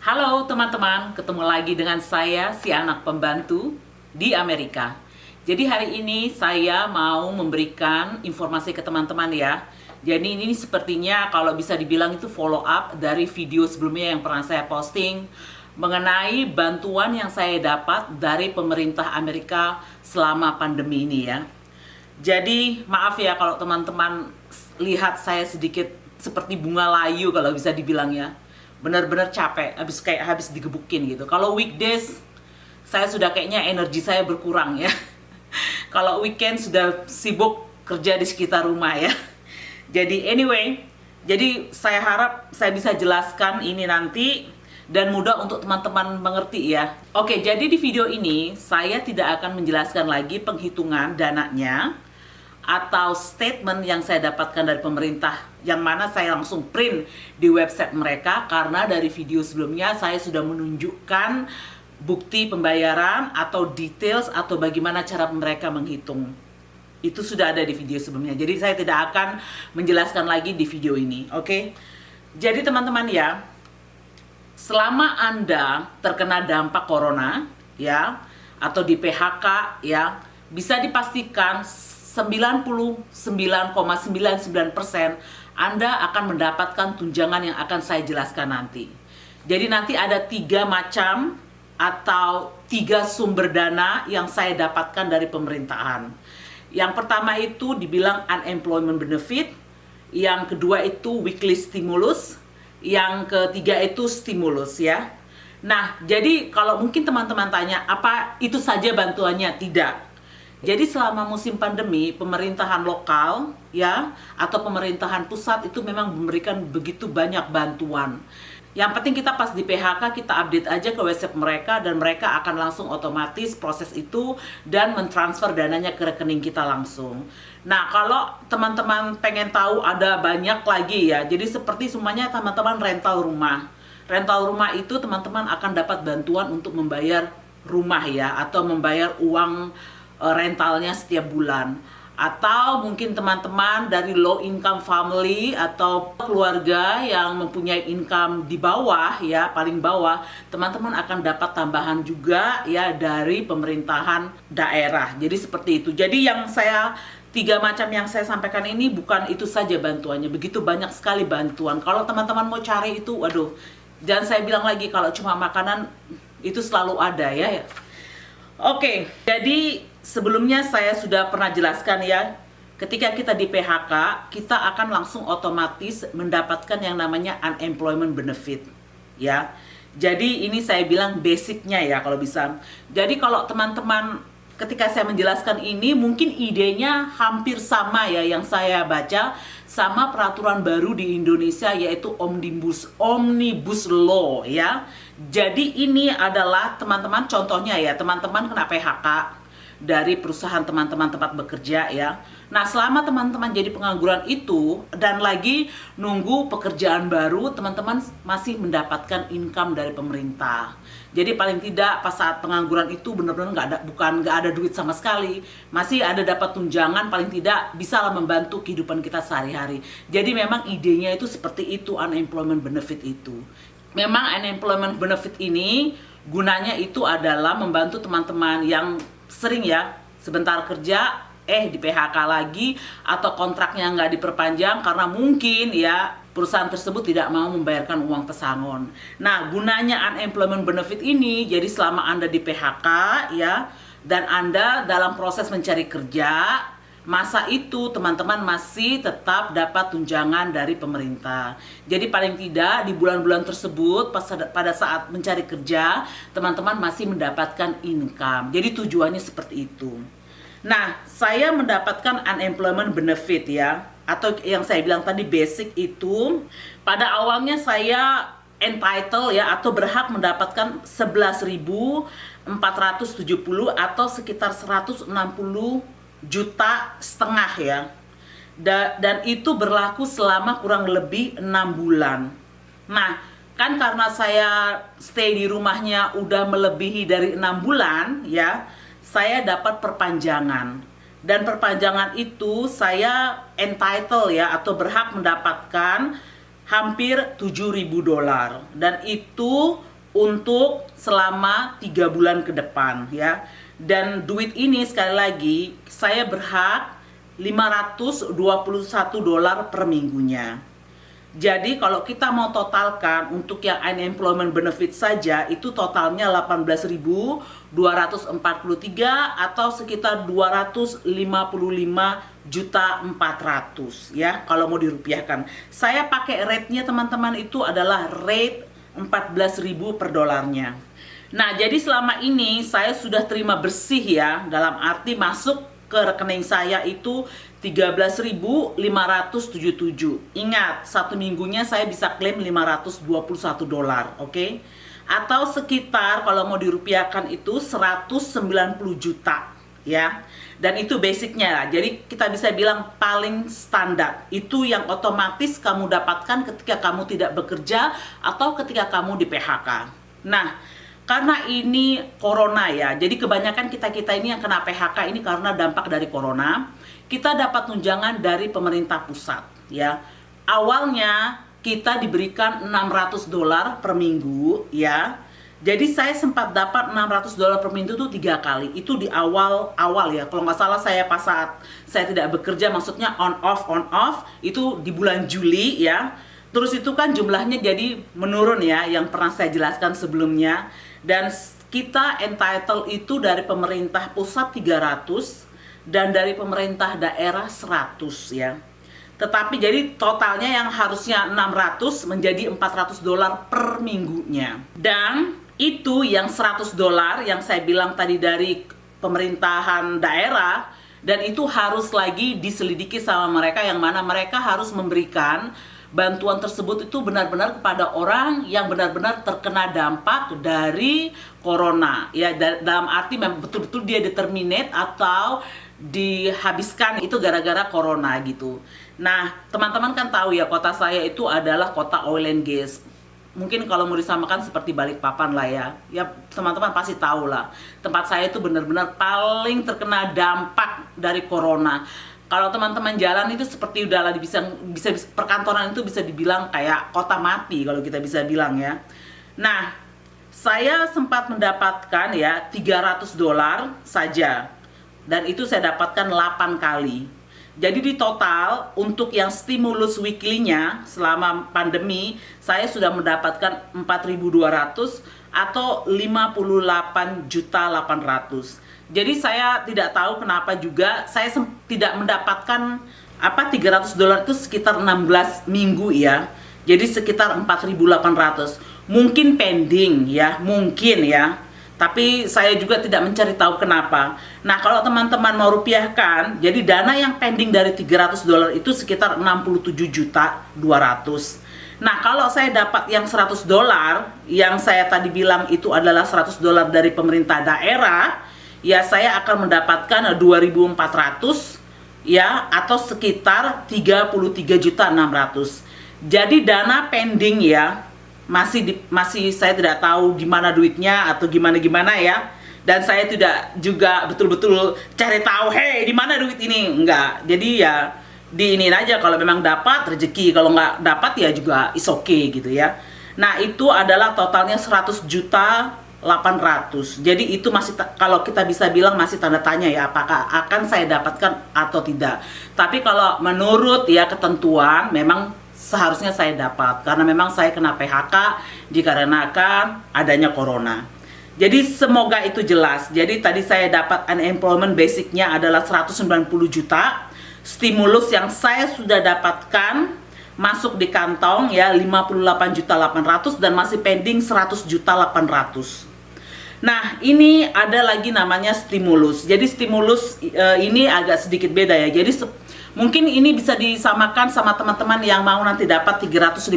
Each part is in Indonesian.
Halo teman-teman, ketemu lagi dengan saya, si anak pembantu di Amerika. Jadi hari ini saya mau memberikan informasi ke teman-teman ya. Jadi ini sepertinya kalau bisa dibilang itu follow up dari video sebelumnya yang pernah saya posting mengenai bantuan yang saya dapat dari pemerintah Amerika selama pandemi ini ya. Jadi maaf ya kalau teman-teman lihat saya sedikit seperti bunga layu kalau bisa dibilang ya. Benar-benar capek, habis digebukin gitu. Kalau weekdays saya sudah kayaknya energi saya berkurang ya. Kalau weekend sudah sibuk kerja di sekitar rumah ya. Jadi anyway, jadi saya harap saya bisa jelaskan ini nanti dan mudah untuk teman-teman mengerti ya. Oke, jadi di video ini saya tidak akan menjelaskan lagi penghitungan dananya atau statement yang saya dapatkan dari pemerintah, yang mana saya langsung print di website mereka, karena dari video sebelumnya saya sudah menunjukkan bukti pembayaran atau details atau bagaimana cara mereka menghitung. Itu sudah ada di video sebelumnya, jadi saya tidak akan menjelaskan lagi di video ini. Oke, jadi teman-teman ya, selama Anda terkena dampak corona ya, atau di PHK ya, bisa dipastikan 99,99% Anda akan mendapatkan tunjangan yang akan saya jelaskan nanti. Jadi nanti ada 3 macam atau 3 sumber dana yang saya dapatkan dari pemerintahan. Yang pertama itu dibilang unemployment benefit, yang kedua itu weekly stimulus, yang ketiga itu stimulus ya. Nah, jadi kalau mungkin teman-teman tanya, apa itu saja bantuannya? Tidak. Jadi selama musim pandemi, pemerintahan lokal ya atau pemerintahan pusat itu memang memberikan begitu banyak bantuan. Yang penting kita pas di PHK kita update aja ke website mereka dan mereka akan langsung otomatis proses itu dan mentransfer dananya ke rekening kita langsung. Nah, kalau teman-teman pengen tahu ada banyak lagi ya. Jadi seperti semuanya teman-teman rental rumah. Rental rumah itu teman-teman akan dapat bantuan untuk membayar rumah ya, atau membayar uang rentalnya setiap bulan. Atau mungkin teman-teman dari low income family atau keluarga yang mempunyai income di bawah ya, paling bawah, teman-teman akan dapat tambahan juga ya dari pemerintahan daerah. Jadi seperti itu. Jadi yang saya 3 macam yang saya sampaikan ini bukan itu saja bantuannya, begitu banyak sekali bantuan. Kalau teman-teman mau cari itu, waduh, dan saya bilang lagi kalau cuma makanan itu selalu ada ya. Oke, jadi sebelumnya saya sudah pernah jelaskan ya, ketika kita di PHK, kita akan langsung otomatis mendapatkan yang namanya unemployment benefit ya. Jadi ini saya bilang basicnya ya kalau bisa. Jadi kalau teman-teman ketika saya menjelaskan ini mungkin idenya hampir sama ya yang saya baca sama peraturan baru di Indonesia, yaitu Omnibus Law ya. Jadi ini adalah teman-teman, contohnya ya, teman-teman kena PHK dari perusahaan teman-teman tempat bekerja ya. Nah, selama teman-teman jadi pengangguran itu dan lagi nunggu pekerjaan baru, teman-teman masih mendapatkan income dari pemerintah. Jadi paling tidak pas saat pengangguran itu benar-benar nggak ada duit sama sekali, masih ada dapat tunjangan, paling tidak bisa membantu kehidupan kita sehari-hari. Jadi memang idenya itu seperti itu, unemployment benefit itu. Memang unemployment benefit ini gunanya itu adalah membantu teman-teman yang sering ya sebentar kerja di PHK lagi atau kontraknya nggak diperpanjang karena mungkin ya perusahaan tersebut tidak mau membayarkan uang pesangon. Nah, gunanya unemployment benefit ini, jadi selama Anda di PHK ya dan Anda dalam proses mencari kerja, masa itu teman-teman masih tetap dapat tunjangan dari pemerintah. Jadi paling tidak di bulan-bulan tersebut pada saat mencari kerja, teman-teman masih mendapatkan income. Jadi tujuannya seperti itu. Nah, saya mendapatkan unemployment benefit ya, atau yang saya bilang tadi basic itu, pada awalnya saya entitled ya, atau berhak mendapatkan 11.470 atau sekitar 160 juta setengah ya. Dan itu berlaku selama kurang lebih 6 bulan. Nah, kan karena saya stay di rumahnya udah melebihi dari 6 bulan ya, saya dapat perpanjangan. Dan perpanjangan itu saya entitled ya, atau berhak mendapatkan hampir $7.000. Dan itu untuk selama 3 bulan ke depan ya. Dan duit ini sekali lagi saya berhak $521 per minggunya. Jadi kalau kita mau totalkan untuk yang unemployment benefit saja itu totalnya 18.243 atau sekitar 255.400.000 ya kalau mau dirupiahkan. Saya pakai rate-nya teman-teman itu adalah rate 14.000 per dolarnya. Nah, jadi selama ini saya sudah terima bersih ya, dalam arti masuk ke rekening saya itu 13.577. Ingat, satu minggunya saya bisa klaim $521, oke? Atau sekitar kalau mau dirupiahkan itu 190 juta ya. Dan itu basicnya lah. Jadi kita bisa bilang paling standar. Itu yang otomatis kamu dapatkan ketika kamu tidak bekerja atau ketika kamu di PHK. Nah, karena ini corona ya, jadi kebanyakan kita ini yang kena PHK ini karena dampak dari corona. Kita dapat tunjangan dari pemerintah pusat ya. Awalnya kita diberikan $600 per minggu ya. Jadi saya sempat dapat $600 per minggu itu 3 kali. Itu di awal ya. Kalau nggak salah saya pas saat saya tidak bekerja, maksudnya on off itu di bulan Juli ya. Terus itu kan jumlahnya jadi menurun ya, yang pernah saya jelaskan sebelumnya. Dan kita entitled itu dari pemerintah pusat 300 dan dari pemerintah daerah 100 ya. Tetapi jadi totalnya yang harusnya 600 menjadi $400 per minggunya. Dan itu yang $100 yang saya bilang tadi dari pemerintahan daerah, dan itu harus lagi diselidiki sama mereka, yang mana mereka harus memberikan bantuan tersebut itu benar-benar kepada orang yang benar-benar terkena dampak dari corona ya, dalam arti memang betul-betul dia determinate atau dihabiskan itu gara-gara corona gitu. Nah, teman-teman kan tahu ya, kota saya itu adalah kota oil and gas. Mungkin kalau mau disamakan seperti Balikpapan lah ya. Ya teman-teman pasti tahu lah. Tempat saya itu benar-benar paling terkena dampak dari corona. Kalau teman-teman jalan itu seperti udahlah bisa perkantoran itu bisa dibilang kayak kota mati kalau kita bisa bilang ya. Nah, saya sempat mendapatkan ya $300 saja. Dan itu saya dapatkan 8 kali. Jadi di total untuk yang stimulus weekly-nya selama pandemi saya sudah mendapatkan 4.200 atau 58.800.000. Jadi saya tidak tahu kenapa juga saya tidak mendapatkan $300 itu sekitar 16 minggu ya. Jadi sekitar 4.800. Mungkin pending ya, mungkin ya. Tapi saya juga tidak mencari tahu kenapa. Nah, kalau teman-teman mau rupiahkan, jadi dana yang pending dari $300 itu sekitar 67.200.000. Nah, kalau saya dapat yang $100 yang saya tadi bilang itu adalah $100 dari pemerintah daerah, ya saya akan mendapatkan 2.400 ya, atau sekitar 33.600.000. Jadi dana pending ya, masih saya tidak tahu di mana duitnya atau gimana ya. Dan saya tidak juga betul-betul cari tahu, hey di mana duit ini, enggak. Jadi ya diinin aja, kalau memang dapat rezeki, kalau nggak dapat ya juga is okay gitu ya. Nah, itu adalah totalnya 100.800.000. Jadi itu masih kalau kita bisa bilang masih tanda tanya ya, apakah akan saya dapatkan atau tidak. Tapi kalau menurut ya ketentuan memang seharusnya saya dapat, karena memang saya kena PHK dikarenakan adanya corona. Jadi semoga itu jelas. Jadi tadi saya dapat unemployment basicnya adalah 190 juta. Stimulus yang saya sudah dapatkan masuk di kantong ya 58.800.000 dan masih pending 100.800.000. Nah, ini ada lagi namanya stimulus. Jadi stimulus ini agak sedikit beda ya. Jadi mungkin ini bisa disamakan sama teman-teman yang mau nanti dapat 350.000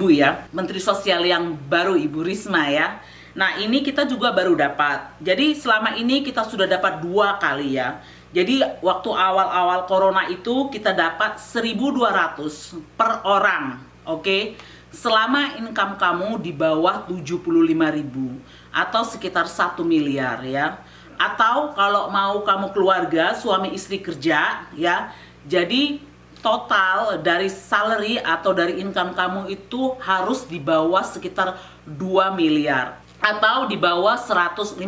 ya. Menteri Sosial yang baru Ibu Risma ya. Nah, ini kita juga baru dapat. Jadi selama ini kita sudah dapat 2 kali ya. Jadi waktu awal-awal corona itu kita dapat 1.200 per orang, oke? Selama income kamu di bawah 75.000 atau sekitar 1 miliar ya. Atau kalau mau kamu keluarga, suami istri kerja ya. Jadi total dari salary atau dari income kamu itu harus di bawah sekitar 2 miliar atau di bawah 150.000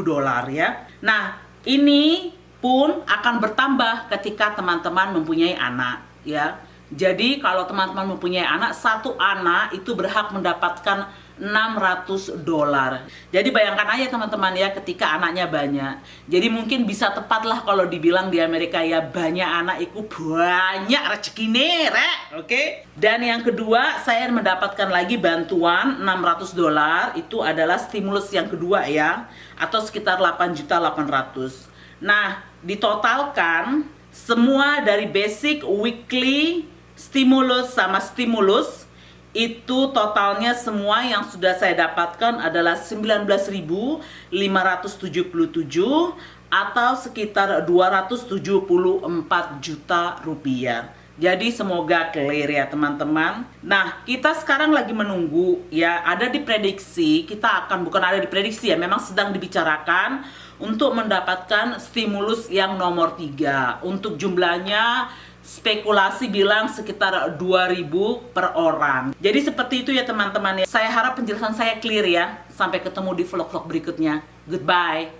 dolar ya. Nah, ini pun akan bertambah ketika teman-teman mempunyai anak ya. Jadi kalau teman-teman mempunyai anak, satu anak itu berhak mendapatkan 600 dolar. Jadi bayangkan aja teman-teman ya, ketika anaknya banyak. Jadi mungkin bisa tepat lah kalau dibilang di Amerika ya, banyak anak itu banyak rezekine, oke? Dan yang kedua, saya mendapatkan lagi bantuan 600 dolar, itu adalah stimulus yang kedua ya, atau sekitar 8.800.000. Nah, ditotalkan semua dari basic, weekly, stimulus sama stimulus itu totalnya semua yang sudah saya dapatkan adalah 19.577 atau sekitar 274 juta rupiah. Jadi semoga clear ya teman-teman. Nah, kita sekarang lagi menunggu ya, ada diprediksi, kita akan, bukan ada diprediksi ya, memang sedang dibicarakan untuk mendapatkan stimulus yang nomor 3. Untuk jumlahnya spekulasi bilang sekitar 2.000 per orang. Jadi seperti itu ya teman-teman ya. Saya harap penjelasan saya clear ya. Sampai ketemu di vlog-vlog berikutnya. Goodbye.